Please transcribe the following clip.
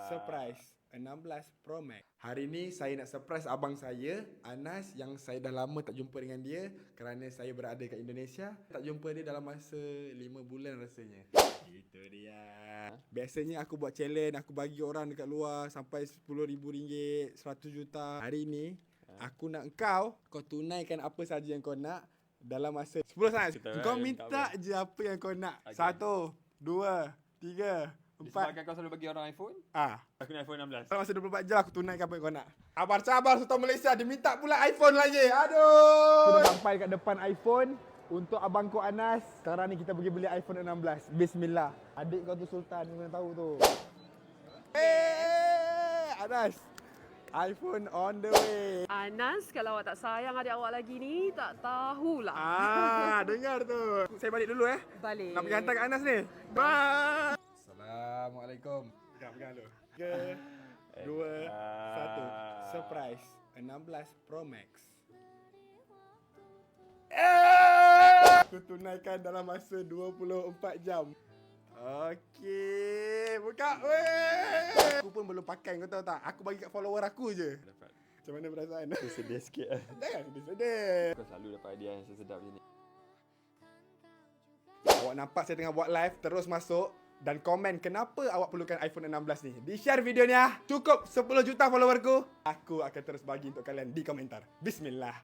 surprise 16 Pro Max. Hari ni saya nak surprise abang saya, Anas, yang saya dah lama tak jumpa dengan dia kerana saya berada kat Indonesia. Tak jumpa dia dalam masa 5 bulan rasanya. Itu dia. Biasanya aku buat challenge, aku bagi orang dekat luar sampai RM10,000, 100 juta. Hari ni aku nak kau tunaikan apa saja yang kau nak dalam masa 10 saat. Kau minta je apa yang kau nak. Okay. 1, 2, 3, 4. Disebabkan kau selalu bagi orang iPhone, aku ni iPhone 16. Dalam masa 24 jam aku tunaikan apa yang kau nak. Sabar Sultan Malaysia, dia minta pula iPhone lagi. Aduh. Sudah sampai kat depan iPhone untuk abangku Anas. Sekarang ni kita pergi beli iPhone 16. Bismillah. Adik kau tu Sultan, kau tahu tu. Anas, iPhone on the way. Anas, kalau awak tak sayang adik awak lagi ni, tak tahulah. Dengar tu. Saya balik dulu Balik. Nak pergi hantar kat Anas ni. Bye. Assalamualaikum. Pegang dulu. 3, 2, 1. Surprise 16 Pro Max. Aku tunaikan dalam masa 24 jam. Okey, buka. Weh. Aku pun belum pakai, kau tahu tak? Aku bagi kat follower aku je. Dapat. Macam mana perasaan? Sedih sikit. Jangan sedih. Kau selalu dapat hadiah yang sedap macam ni. Awak nampak saya tengah buat live, terus masuk dan komen kenapa awak perlukan iPhone 16 ni. Di-share videonya. Cukup 10 juta followerku. Aku akan terus bagi untuk kalian di komentar. Bismillah.